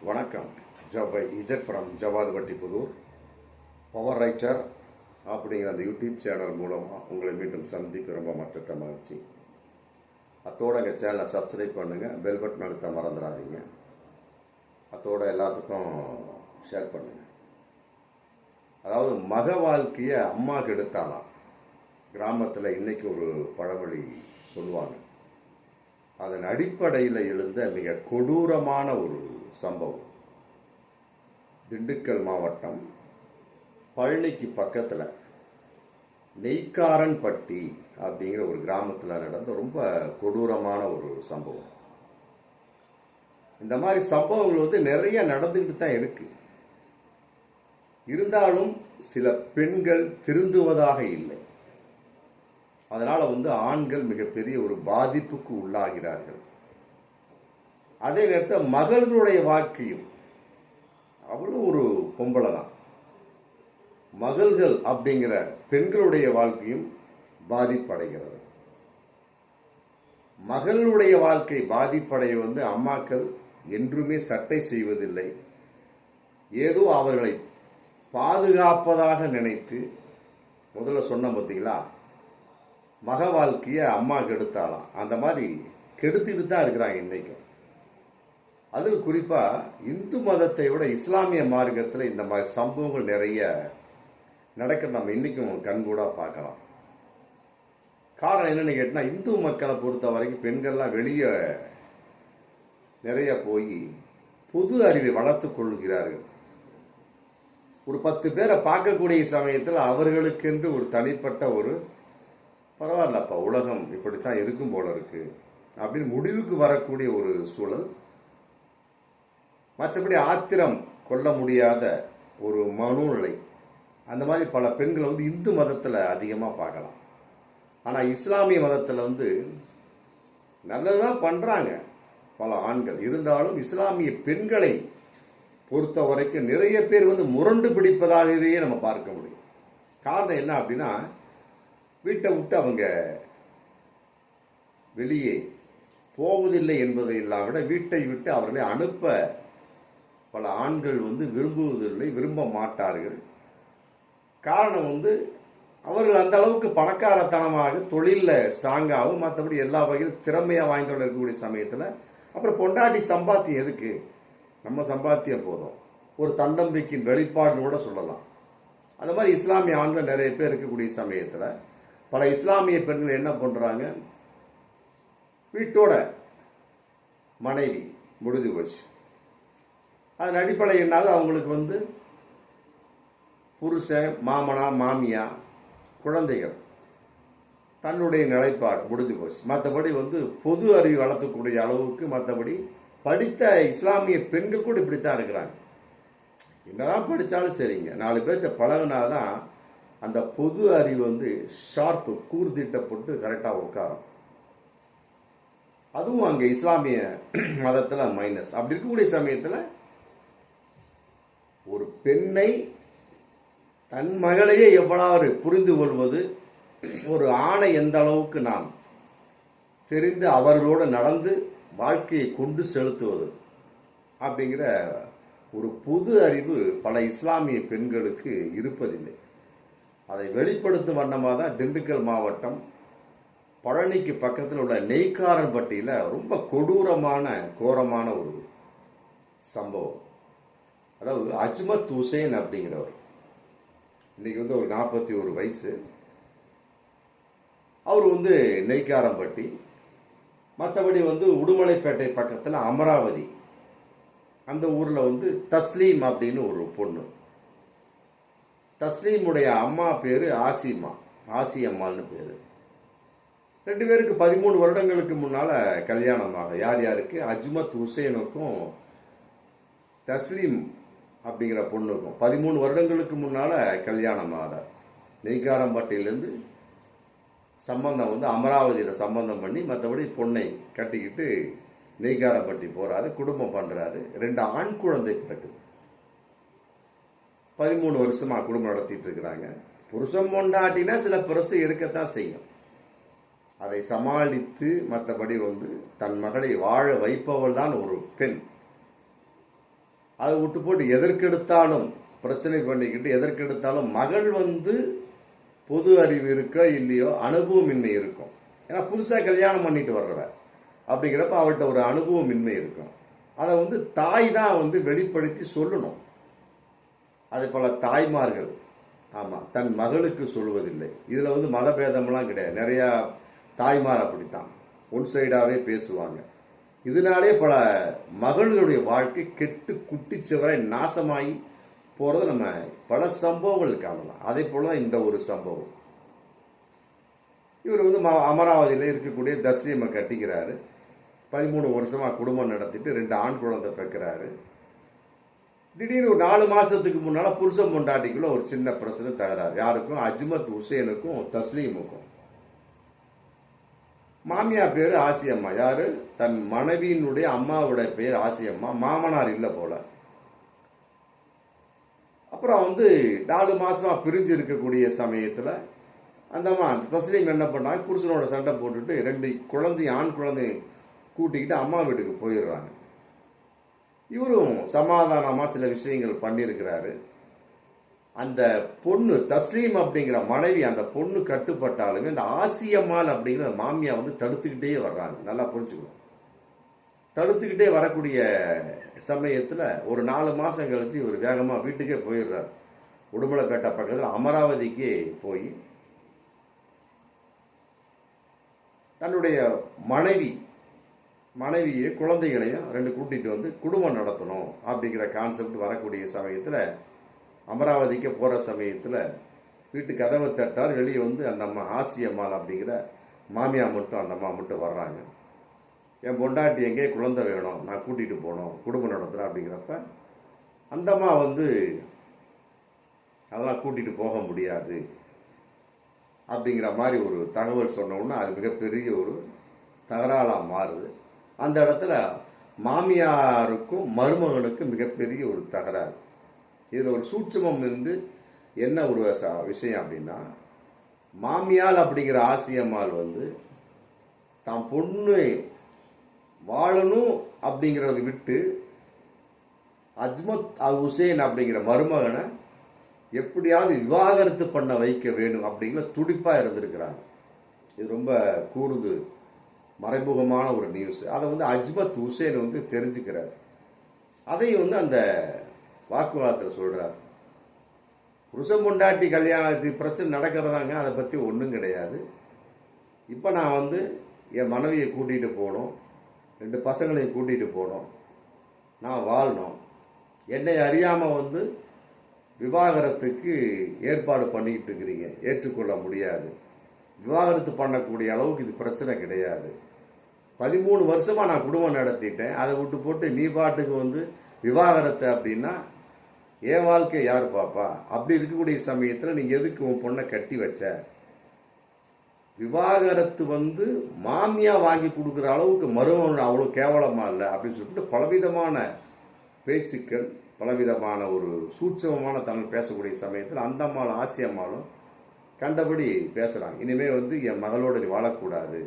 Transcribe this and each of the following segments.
வணக்கம். Z from Javad வட்டிப்புதூர், power writer அப்படிங்கிற அந்த யூடியூப் சேனல் மூலமாக உங்களை மீண்டும் சந்திக்க ரொம்ப மற்ற மகிழ்ச்சி. அத்தோட எங்கள் சேனலை சப்ஸ்கிரைப் பண்ணுங்கள், பெல் பட்டன் அழுத்த மறந்துடாதீங்க. அத்தோட எல்லாத்துக்கும் ஷேர் பண்ணுங்கள். அதாவது மக வாழ்க்கையை அம்மா கெடுத்தாலாம். கிராமத்தில் இன்னைக்கு ஒரு பழமொழி சொல்லுவாங்க. அதன் அடிப்படையில் எழுந்த மிக கொடூரமான ஒரு சம்பவம். திண்டுக்கல் மாவட்டம் பழனிக்கு பக்கத்தில் நெய்க்காரன்பட்டி அப்படிங்கிற ஒரு கிராமத்தில் நடந்த ரொம்ப கொடூரமான ஒரு சம்பவம். இந்த மாதிரி சம்பவங்கள் நிறைய நடந்துக்கிட்டு தான் இருக்கு. இருந்தாலும் சில பெண்கள் திருந்துவதாக இல்லை. அதனால ஆண்கள் மிகப்பெரிய ஒரு பாதிப்புக்கு உள்ளாகிறார்கள். அதே நேரத்தில் மகள்களுடைய வாழ்க்கையும் அவ்வளவு ஒரு பொம்பளை தான். மகள்கள் அப்படிங்கிற பெண்களுடைய வாழ்க்கையும் பாதிப்படைகிறது. மகளுடைய வாழ்க்கை பாதிப்படைய அம்மாக்கள் என்றுமே சட்டை செய்வதில்லை. ஏதோ அவர்களை பாதுகாப்பதாக நினைத்து, முதல்ல சொன்ன பார்த்தீங்களா, மக வாழ்க்கையை அம்மா கெடுத்தாலாம். அந்த மாதிரி கெடுத்துட்டு தான் இருக்கிறாங்க இன்னைக்கும். அது குறிப்பாக இந்து மதத்தை விட இஸ்லாமிய மார்க்கத்தில் இந்த மாதிரி சம்பவங்கள் நிறைய நடக்க நம்ம இன்னைக்கும் கண்கூடா பார்க்கலாம். காரணம் என்னன்னு கேட்டால், இந்து மக்களை பொறுத்த வரைக்கும் பெண்கள்லாம் வெளியே நிறைய போய் பொது அறிவை வளர்த்து கொள்கிறார்கள். ஒரு 10 பேரை பார்க்கக்கூடிய சமயத்தில் அவர்களுக்கென்று ஒரு தனிப்பட்ட ஒரு பரவாயில்லப்பா, உலகம் இப்படித்தான் இருக்கும் போல இருக்கு அப்படின்னு முடிவுக்கு வரக்கூடிய ஒரு சூழல். மற்றபடி ஆத்திரம் கொள்ள முடியாத ஒரு மனோநிலை. அந்த மாதிரி பல பெண்கள் இந்து மதத்தில் அதிகமாக பார்க்கலாம். ஆனால் இஸ்லாமிய மதத்தில் நல்லதுதான் பண்ணுறாங்க பல ஆண்கள். இருந்தாலும் இஸ்லாமிய பெண்களை பொறுத்த வரைக்கும் நிறைய பேர் முரண்டு பிடிப்பதாகவே நம்ம பார்க்க முடியும். காரணம் என்ன அப்படின்னா, வீட்டை விட்டு அவங்க வெளியே போவதில்லை என்பதை இல்லாவிட வீட்டை விட்டு அவர்களை அனுப்ப பல ஆண்கள் விரும்புவதில்லை, விரும்ப மாட்டார்கள். காரணம் அவர்கள் அந்த அளவுக்கு பணக்காரத்தனமாக தொழிலில் ஸ்ட்ராங்காகவும் மற்றபடி எல்லா வகையிலும் திறமையாக வாய்ந்தோட இருக்கக்கூடிய சமயத்தில் அப்புறம் பொண்டாட்டி சம்பாத்தியம் எதுக்கு, நம்ம சம்பாத்தியம் போதும், ஒரு தன்னம்பிக்கையின் வெளிப்பாடுன்னு கூட சொல்லலாம். அந்த மாதிரி இஸ்லாமிய ஆண்கள் நிறைய பேர் இருக்கக்கூடிய சமயத்தில் பல இஸ்லாமிய பெண்கள் என்ன பண்றாங்க, வீட்டோட மனைவி முடிஞ்சு போச்சு. அதன் அடிப்படை என்னாவது அவங்களுக்கு புருஷன், மாமனா, மாமியா, குழந்தைகள், தன்னுடைய நிலைப்பாடு முடிஞ்சு போச்சு. மற்றபடி பொது அறிவு வளர்த்தக்கூடிய அளவுக்கு மற்றபடி படித்த இஸ்லாமிய பெண்கள் கூட இப்படித்தான் இருக்கிறாங்க. என்னதான் படித்தாலும் சரிங்க, 4 பேர்கிட்ட பழகினாதான் அந்த பொது அறிவு ஷார்ப்பு கூர்திட்டப்பட்டு கரெக்டாக உட்காரும். அதுவும் அங்கே இஸ்லாமிய மதத்தில் மைனஸ். அப்படி இருக்கக்கூடிய சமயத்தில் ஒரு பெண்ணை தன் மகளையே எவ்வளவு புரிந்து கொள்வது, ஒரு ஆணை எந்த அளவுக்கு நாம் தெரிந்து அவர்களோடு நடந்து வாழ்க்கையை கொண்டு செலுத்துவது அப்படிங்கிற ஒரு பொது அறிவு பல இஸ்லாமிய பெண்களுக்கு இருப்பதில்லை. அதை வெளிப்படுத்தும் வண்ணமாக தான் திண்டுக்கல் மாவட்டம் பழனிக்கு பக்கத்தில் உள்ள நெய்க்காரன்பட்டியில் ரொம்ப கொடூரமான கோரமான ஒரு சம்பவம். அதாவது அஜ்மத் ஹுசேன் அப்படிங்கிறவர் இன்னைக்கு ஒரு 41 வயசு. அவர் நெய்க்காரன்பட்டி, மற்றபடி உடுமலைப்பேட்டை பக்கத்தில் அமராவதி அந்த ஊரில் தஸ்லீம் அப்படின்னு ஒரு பொண்ணு. தஸ்லீமுடைய அம்மா பேரு ஆசியம்மாள்னு பேரு. 2 பேருக்கு 13 வருடங்களுக்கு முன்னால கல்யாணமாக. யார் யாருக்கு? அஜ்மத் ஹுசேனுக்கும் தஸ்லீம் அப்படிங்கிற பொண்ணுக்கும் 13 வருடங்களுக்கு முன்னால கல்யாணமாக. நெய்க்காரம்பட்டியிலேருந்து சம்பந்தம் அமராவதியில் சம்பந்தம் பண்ணி மற்றபடி பொண்ணை கட்டிக்கிட்டு நெய்க்காரம்பட்டி போறாரு, குடும்பம் பண்றாரு. 2 ஆண் குழந்தை பிறகுது. 13 வருஷமா குடும்பம் நடத்திட்டு இருக்கிறாங்க. புருஷன் பொண்டாட்டினா சில பிரசு இருக்கத்தான் செய்யும். அதை சமாளித்து மற்றபடி தன் மகளை வாழ வைப்பவள் தான் ஒரு பெண். அதை விட்டு போட்டு எதற்கெடுத்தாலும் பிரச்சனை பண்ணிக்கிட்டு எதற்கெடுத்தாலும் மகள் வந்து பொது அறிவு இருக்கோ இல்லையோ அனுபவமின்மை இருக்கும். ஏன்னா புதுசாக கல்யாணம் பண்ணிட்டு வர்றவ அப்படிங்கிறப்ப அவள்கிட்ட ஒரு அனுபவமின்மை இருக்கும். அதை வந்து தாய் தான் வந்து வெளிப்படுத்தி சொல்லணும். அதே போல தாய்மார்கள் ஆமாம் தன் மகளுக்கு சொல்வதில்லை. இதில் வந்து மதபேதம்லாம் கிடையாது. நிறையா தாய்மார் அப்படித்தான் ஒன் சைடாகவே பேசுவாங்க. இதனாலே பல மகளுடைய வாழ்க்கை கெட்டு குட்டிச்சவரை நாசமாகி போகிறத நம்ம பல சம்பவங்கள் காணலாம். அதே போல தான் இந்த ஒரு சம்பவம். இவர் வந்து அமராவதியில் இருக்கக்கூடிய தஸ்லீமை கட்டிக்கிறாரு. 13 வருஷமாக குடும்பம் நடத்திட்டு 2 ஆண் குழந்தை பெற்கிறாரு. திடீர்னு ஒரு 4 மாதத்துக்கு முன்னால் புருஷன் பொண்டாட்டிக்குள்ள ஒரு சின்ன பிரச்சனை தகராறு. யாருக்கும்? அஜ்மத் ஹுசேனுக்கும் தஸ்லீமுக்கும். மாமியார் பேர் ஆசியம்மா. யாரு? தன் மனைவியினுடைய அம்மாவுடைய பேர் ஆசியம்மா. மாமனார் இல்லை போல. அப்புறம் வந்து 4 மாசமா பிரிஞ்சு இருக்கக்கூடிய சமயத்தில் அந்த தஸ்லீம் என்ன பண்ணாங்க, புருஷனோட சண்டை போட்டுட்டு 2 குழந்தை ஆண் குழந்தை கூட்டிக்கிட்டு அம்மா வீட்டுக்கு போயிடுறாங்க. இவரும் சமாதானமாக சில விஷயங்கள் பண்ணியிருக்கிறாரு. அந்த பொண்ணு தஸ்லீம் அப்படிங்கிற மனைவி அந்த பொண்ணு கட்டுப்பட்டாலுமே அந்த ஆசியம்மாள் அப்படிங்கிற மாமியா வந்து தடுத்துக்கிட்டே வர்றாங்க. நல்லா புரிஞ்சுக்கணும். தடுத்துக்கிட்டே வரக்கூடிய சமயத்தில் ஒரு 4 மாதம் கழிச்சு இவர் வேகமாக வீட்டுக்கே போயிடுறார். உடுமலைப்பேட்டை பக்கத்தில் அமராவதிக்கு போய் தன்னுடைய மனைவியை குழந்தைகளையும் 2 கூட்டிகிட்டு வந்து குடும்பம் நடத்தணும் அப்படிங்கிற கான்செப்ட் வரக்கூடிய சமயத்தில் அமராவதிக்கு போகிற சமயத்தில் வீட்டு கதவை தட்டார். வெளியே வந்து அந்த அம்மா ஆசியம்மாள் அப்படிங்கிற மாமியா மட்டும் அந்த அம்மா மட்டும் வர்றாங்க. என் பொண்டாட்டி எங்கே குழந்தை வேணும், நான் கூட்டிகிட்டு போகணும், குடும்பம் நடத்துகிறேன் அப்படிங்கிறப்ப அந்த அம்மா வந்து அதெல்லாம் கூட்டிகிட்டு போக முடியாது அப்படிங்கிற மாதிரி ஒரு தகவல் சொன்னோன்னா அது மிகப்பெரிய ஒரு தகராறாக மாறுது. அந்த இடத்துல மாமியாருக்கும் மருமகனுக்கும் மிகப்பெரிய ஒரு தகராறு. இதில் ஒரு சூட்சமம் இருந்து என்ன ஒரு விஷயம் அப்படின்னா, மாமியால் அப்படிங்கிற ஆசியம்மாள் வந்து தான் பொண்ணு வாழணும் அப்படிங்கிறத விட்டு அஜ்மத் ஹுசேன் அப்படிங்கிற மருமகனை எப்படியாவது விவாகரத்து பண்ண வைக்க வேணும் அப்படிங்கிற துடிப்பாக இருந்திருக்கிறாங்க. இது ரொம்ப கூறுது மறைமுகமான ஒரு நியூஸ். அதை வந்து அஜ்மத் ஹுசேன் வந்து தெரிஞ்சுக்கிறார். அதையும் வந்து அந்த வாக்குவாதத்தில் சொல்கிறார். புருஷன் பொண்டாட்டி கல்யாணத்துக்கு பிரச்சனை நடக்கிறதாங்க, அதை பற்றி ஒன்றும் கிடையாது. இப்போ நான் வந்து என் மனைவியை கூட்டிகிட்டு போகணும், 2 பசங்களையும் கூட்டிகிட்டு போகணும், நான் வாழணும். என்னை அறியாமல் வந்து விவாகரத்துக்கு ஏற்பாடு பண்ணிக்கிட்டு இருக்கிறீங்க, ஏற்றுக்கொள்ள முடியாது. விவாகரத்து பண்ணக்கூடிய அளவுக்கு இது பிரச்சனை கிடையாது. 13 வருஷமாக நான் குடும்பம் நடத்திட்டேன், அதை விட்டு போட்டு நீ பாட்டுக்கு வந்து விவாகரத்து அப்படின்னா என் வாழ்க்கை யார் பாப்பா? அப்படி இருக்கக்கூடிய சமயத்தில் நீங்கள் எதுக்கு உன் பொண்ணை கட்டி வச்ச? விவாகரத்து வந்து மாமியா வாங்கி கொடுக்குற அளவுக்கு மருமகன் அவ்வளோ கேவலமாக இல்லை அப்படின்னு சொல்லிட்டு பலவிதமான பேச்சுக்கள், பலவிதமான ஒரு சூட்சமமான தன்மை பேசக்கூடிய சமயத்தில் அந்த அம்மாவும் ஆசியம்மாளும் கண்டபடி பேசுகிறாங்க. இனிமேல் வந்து என் மகளோட நீ வாழக்கூடாது,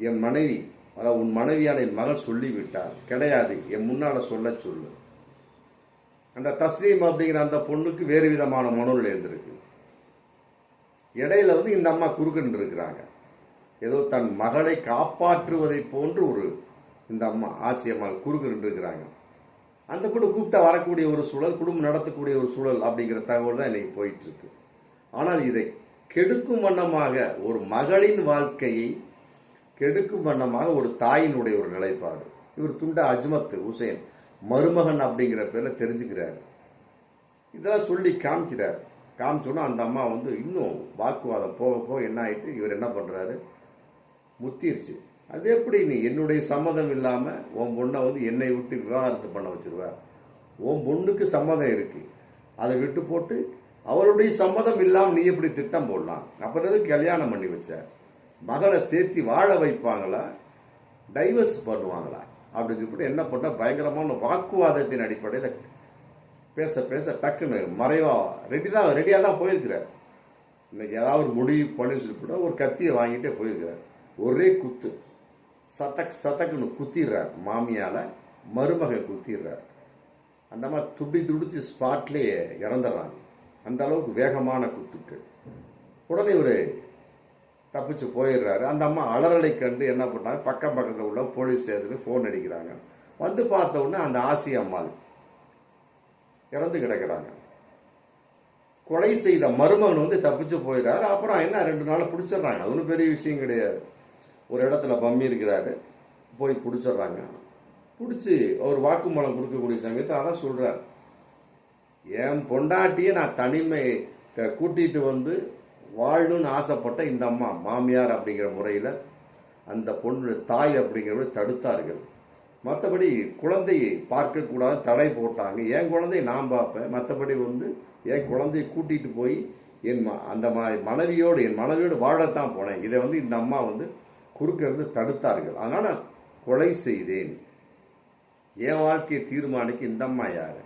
என் மனைவி, அதாவது உன் மனைவியான என் மகள் சொல்லிவிட்டார், கிடையாது, என் முன்னால் சொல்ல சொல்லு. அந்த தஸ்லீம் அப்படிங்கிற அந்த பொண்ணுக்கு வேறு விதமான மனநிலை இருந்திருக்கு. இடையில வந்து இந்த அம்மா குறுக்குன்னு இருக்கிறாங்க. ஏதோ தன் மகளை காப்பாற்றுவதை போன்று ஒரு இந்த அம்மா ஆசியம்மா குறுக்குன்னு இருக்கிறாங்க. அந்த பொண்ணு கூப்பிட்டா வரக்கூடிய ஒரு சூழல், குடும்பம் நடத்தக்கூடிய ஒரு சூழல் அப்படிங்கிற தகவல் தான் இன்னைக்கு போயிட்டு இருக்கு. ஆனால் இதை கெடுக்கும் வண்ணமாக ஒரு மகளின் வாழ்க்கையை கெடுக்கும் வண்ணமாக ஒரு தாயினுடைய ஒரு நிலைப்பாடு. இவர் துண்டா அஜ்மத் ஹுசேன் மருமகன் அப்படிங்கிற பேரில் தெரிஞ்சுக்கிறார். இதெல்லாம் சொல்லி காமிக்கிறார். காமிச்சோன்னா அந்த அம்மா வந்து இன்னும் வாக்குவாதம் போக போக என்ன ஆகிட்டு இவர் என்ன பண்ணுறாரு, முத்திருச்சு. அது எப்படி நீ என்னுடைய சம்மதம் இல்லாமல் உன் பொண்ணை வந்து என்னை விட்டு விவாகரத்து பண்ண வச்சிருவ? உன் பொண்ணுக்கு சம்மதம் இருக்குது, அதை விட்டு போட்டு அவளுடைய சம்மதம் இல்லாமல் நீ எப்படி திட்டம் போடலாம்? அப்புறம் கல்யாணம் பண்ணி வச்ச? மகளை சேர்த்து வாழ வைப்பாங்களா, டைவர்ஸ் பண்ணுவாங்களா அப்படின்னு சொல்லிட்டு என்ன பண்ண பயங்கரமான வாக்குவாதத்தின் அடிப்படையில் பேச பேச டக்குன்னு ரெடியாக தான் போயிருக்கிறார். இன்னைக்கு ஏதாவது ஒரு முடிவு பண்ணி சொல்லிவிட ஒரு கத்தியை வாங்கிட்டே போயிருக்கிறார். ஒரே குத்து சத்தக்குன்னு குத்திடுறார் மாமியால். மருமகன் குத்திடுறார். அந்த அம்மா துடிச்சு ஸ்பாட்லேயே இறந்துடுறாங்க. அந்த அளவுக்கு வேகமான குத்துக்கள். உடனே இவர் தப்பிச்சு போயிடுறாரு. அந்த அம்மா அலறலை கண்டு என்ன பண்ணாங்க, பக்கத்தில் உள்ள போலீஸ் ஸ்டேஷனுக்கு ஃபோன் அடிக்கிறாங்க. வந்து பார்த்த உடனே அந்த ஆசி அம்மாள் இறந்து கிடக்கிறாங்க. கொலை செய்த மருமகன் வந்து தப்பிச்சு போயிடுறாரு. அப்புறம் என்ன 2 நாள் பிடிச்சிடுறாங்க. அது ஒன்றும் பெரிய விஷயம் கிடையாது. ஒரு இடத்துல பம்மி இருக்கிறாரு, போய் பிடிச்சிடுறாங்க. பிடிச்சி அவர் வாக்குமூலம் கொடுக்கக்கூடிய சமயத்தை அதான் சொல்கிறார், என் பொண்டாட்டியை நான் தனிமை கூட்டிகிட்டு வந்து வாழணும்னு ஆசைப்பட்ட இந்த அம்மா மாமியார் அப்படிங்கிற முறையில் அந்த பொண்ணு தாய் அப்படிங்கிற தடுத்தார்கள். மற்றபடி குழந்தையை பார்க்கக்கூடாது தடை போட்டாங்க. என் குழந்தையை நான் பார்ப்பேன், மற்றபடி வந்து என் குழந்தையை கூட்டிகிட்டு போய் அந்த என் மனைவியோடு வாழத்தான் போனேன். இதை வந்து இந்த அம்மா வந்து குறுக்க இருந்து தடுத்தார்கள். அதனால் நான் கொலை செய்தேன். என் வாழ்க்கையை தீர்மானிக்க இந்த அம்மா யார்?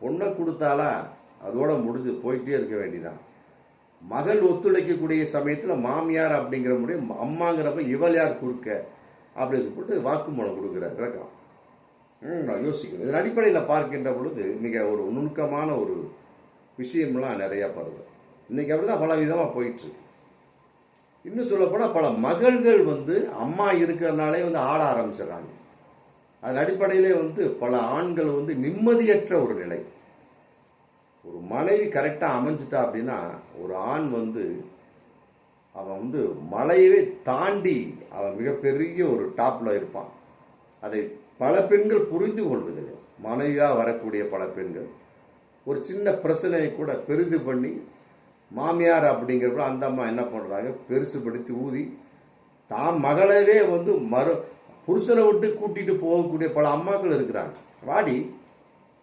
பொண்ணை கொடுத்தாலா அதோட முடிஞ்சு போயிட்டே இருக்க வேண்டியதான். மகள் ஒத்துழைக்கக்கூடிய சமயத்தில் மாமியார் அப்படிங்கிற முடியும் அம்மாங்கிறப்ப இவள் யார் குறுக்க அப்படின்னு சொல்லிட்டு வாக்குமூலம் கொடுக்குறார். விளக்கம் நான் யோசிக்கணும். இதன் அடிப்படையில் பார்க்கின்ற பொழுது மிக ஒரு நுணுக்கமான ஒரு விஷயம்லாம் நிறையா படுது. இன்னைக்கு அப்படிதான் பல விதமாக போயிட்டு. இன்னும் சொல்லப்போனால் பல மகள்கள் வந்து அம்மா இருக்கிறதுனாலே வந்து ஆட ஆரம்பிச்சிடறாங்க. அதன் அடிப்படையிலே வந்து பல ஆண்கள் வந்து நிம்மதியற்ற ஒரு நிலை. ஒரு மனைவி கரெக்டாக அமைஞ்சிட்டா அப்படின்னா ஒரு ஆண் வந்து அவன் வந்து மலையவே தாண்டி அவன் மிகப்பெரிய ஒரு டாப்பில் இருப்பான். அதை பல பெண்கள் புரிந்து கொள்வதில்லை. மனைவியாக வரக்கூடிய பல பெண்கள் ஒரு சின்ன பிரச்சனையை கூட பெரிது பண்ணி மாமியார் அப்படிங்கிறப்ப அந்த அம்மா என்ன பண்ணுறாங்க, பெருசுபடுத்தி ஊதி தாம் மகளவே வந்து புருஷனை விட்டு கூட்டிகிட்டு போகக்கூடிய பல அம்மாக்கள் இருக்கிறாங்க. வாடி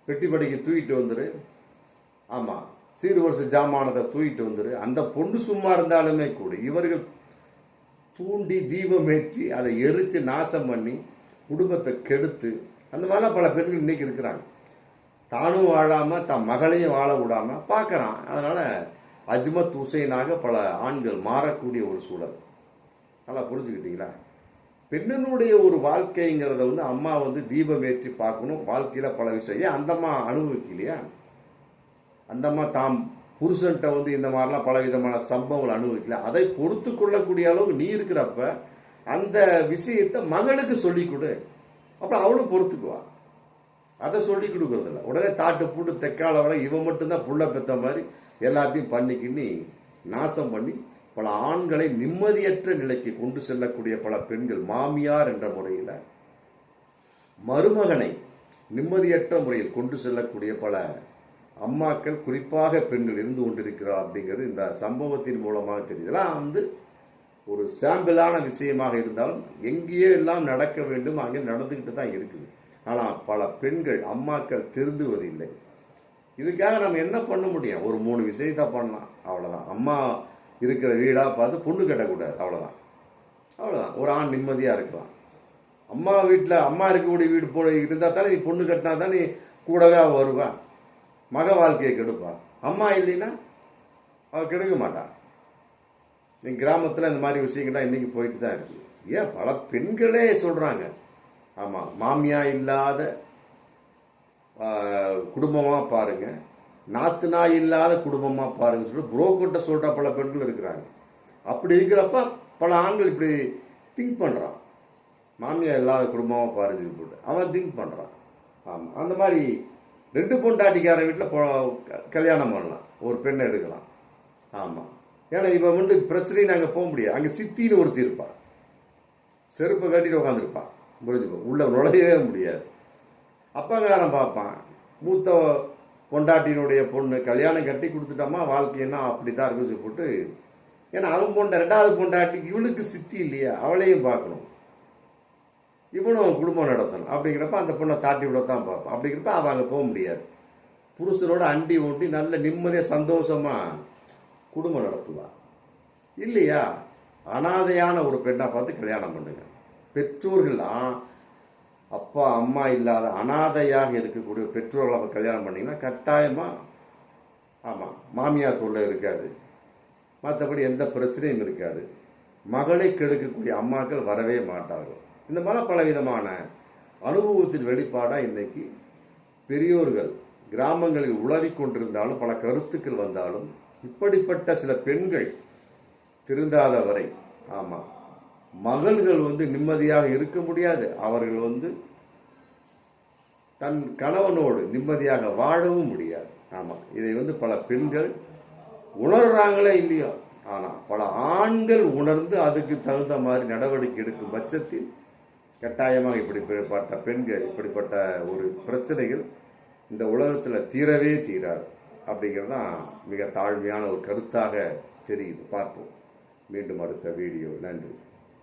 பெட்டி படிக்க தூக்கிட்டு வந்துரு, ஆமாம் சீர் வருஷ ஜாமானத்தை தூக்கிட்டு வந்துரு. அந்த பொண்ணு சும்மா இருந்தாலுமே கூட இவர்கள் தூண்டி தீபமேற்றி அதை எரித்து நாசம் பண்ணி குடும்பத்தை கெடுத்து அந்த மாதிரிலாம் பல பெண்கள் இன்னைக்கு இருக்கிறாங்க. தானும் வாழாமல் தன் மகளையும் வாழ விடாமல் பார்க்குறான். அதனால் அஜ்மத் ஹுசைனாக பல ஆண்கள் மாறக்கூடிய ஒரு சூழல். நல்லா புரிஞ்சுக்கிட்டீங்களா? பெண்ணினுடைய ஒரு வாழ்க்கைங்கிறத வந்து அம்மா வந்து தீபம் ஏற்றி பார்க்கணும். வாழ்க்கையில் பல விஷயம் ஏன் அந்த அம்மா அனுபவிக்கலையா? அந்த அம்மா தாம் புருஷன்கிட்ட வந்து இந்த மாதிரிலாம் பல விதமான சம்பவங்கள் அனுபவிக்கல. அதை பொறுத்து கொள்ளக்கூடிய அளவுக்கு நீ இருக்கிறப்ப அந்த விஷயத்தை மகளுக்கு சொல்லிக் கொடு. அப்புறம் அவளும் பொறுத்துக்குவா. அதை சொல்லி கொடுக்கறதில்ல. உடனே தாட்டு பூட்டு தெக்கால வர இவன் மட்டும்தான் புள்ள பெத்த மாதிரி எல்லாத்தையும் பண்ணிக்கின்னு நாசம் பண்ணி பல ஆண்களை நிம்மதியற்ற நிலைக்கு கொண்டு செல்லக்கூடிய பல பெண்கள் மாமியார் என்ற முறையில் மருமகனை நிம்மதியற்ற முறையில் கொண்டு செல்லக்கூடிய பல அம்மாக்கள் குறிப்பாக பெண்கள் இருந்து கொண்டிருக்கிறார் அப்படிங்கிறது இந்த சம்பவத்தின் மூலமாக தெரியுதுலாம். வந்து ஒரு சாம்பிளான விஷயமாக இருந்தாலும் எங்கேயோ எல்லாம் நடக்க வேண்டும், அங்கே நடந்துக்கிட்டு தான் இருக்குது. ஆனால் பல பெண்கள் அம்மாக்கள் திருந்துவதில்லை. இதுக்காக நம்ம என்ன பண்ண முடியும்? ஒரு 3 விஷயத்தை பண்ணலாம், அவ்வளோதான். அம்மா இருக்கிற வீடாக பார்த்து பொண்ணு கட்டக்கூடாது, அவ்வளோதான். ஒரு ஆண் நிம்மதியாக இருக்கலாம். அம்மா வீட்டில் அம்மா இருக்கக்கூடிய வீடு இருந்தால் தானே நீ பொண்ணு கட்டினா தான் நீ கூடவே அவள் வருவா. மக வாழ்க்கையை கெடுப்பாள். அம்மா இல்லைன்னா அவள் கெடுக்க மாட்டான். எங்கள் கிராமத்தில் இந்த மாதிரி விஷயங்கள்லாம் இன்றைக்கி போயிட்டு தான் இருக்குது. ஏன் பல பெண்களே சொல்கிறாங்க, ஆமாம் மாமியா இல்லாத குடும்பமாக பாருங்கள், நாத்து நாய் இல்லாத குடும்பமாக பாருங்கன்னு சொல்லிட்டு புரோக்கர்கிட்ட சொல்கிற பல பெண்கள் இருக்கிறாங்க. அப்படி இருக்கிறப்ப பல ஆண்கள் இப்படி திங்க் பண்ணுறான். மாமியா இல்லாத குடும்பமாக பாருங்க போட்டு அவன் திங்க் பண்ணுறான். ஆமாம், அந்த மாதிரி 2 பொண்டாட்டிக்கார வீட்டில் கல்யாணம் பண்ணலாம், ஒரு பெண்ணை எடுக்கலாம். ஆமாம், ஏன்னா இவன் வந்து பிரச்சனையும் நாங்கள் போக முடியாது. அங்கே சித்தின்னு ஒருத்தி இருப்பான், செருப்பை கட்டிட்டு உட்காந்துருப்பான், முடிஞ்சு உள்ள நுழையவே முடியாது. அப்பங்காரன் பார்ப்பான், மூத்த பொண்டாட்டினுடைய பொண்ணு கல்யாணம் கட்டி கொடுத்துட்டோமா வாழ்க்கைன்னா அப்படி தான் இருக்குன்னு போட்டு, ஏன்னா அவன் 2வது பொண்டாட்டி இவளுக்கு சித்தி இல்லையா, அவளையும் பார்க்கணும், இவனும் குடும்பம் நடத்தணும். அப்படிங்கிறப்ப அந்த பொண்ணை தாட்டி விடத்தான் பார்ப்பான். அப்படிங்கிறப்ப அவன் அங்கே போக முடியாது. புருஷனோட அண்டி ஒண்டி நல்ல நிம்மதியாக சந்தோஷமாக குடும்பம் நடத்துவான். இல்லையா, அனாதையான ஒரு பெண்ணை பார்த்து கல்யாணம் பண்ணுங்க. பெற்றோர்கள் அப்பா அம்மா இல்லாத அனாதையாக இருக்கக்கூடிய பெற்றோர்களை கல்யாணம் பண்ணிங்கன்னா கட்டாயமாக ஆமாம் மாமியார் தொல்லை இருக்காது, மற்றபடி எந்த பிரச்சனையும் இருக்காது. மகளை கெடுக்கக்கூடிய அம்மாக்கள் வரவே மாட்டார்கள். இந்த மாதிரி பல விதமான அனுபவத்தின் வெளிப்பாடாக இன்னைக்கு பெரியோர்கள் கிராமங்களில் உளறிக் கொண்டிருந்தாலும் பல கருத்துக்கள் வந்தாலும் இப்படிப்பட்ட சில பெண்கள் திருந்தாத வரை ஆமாம் மகள்கள் நிம்மதியாக இருக்க முடியாது. அவர்கள் தன் கணவனோடு நிம்மதியாக வாழவும் முடியாது. ஆமாம், இதை பல பெண்கள் உணர்றாங்களே இல்லையோ, ஆனால் பல ஆண்கள் உணர்ந்து அதுக்கு தகுந்த மாதிரி நடவடிக்கை எடுக்கும் பட்சத்தில் கட்டாயமாக இப்படிப்பட்ட பெண்கள் இப்படிப்பட்ட ஒரு பிரச்சனைகள் இந்த உலகத்தில் தீரவே தீராது அப்படிங்கிறது தான் மிக தாழ்மையான ஒரு கருத்தாக தெரியுது. பார்ப்போம் மீண்டும் அடுத்த வீடியோ. நன்றி.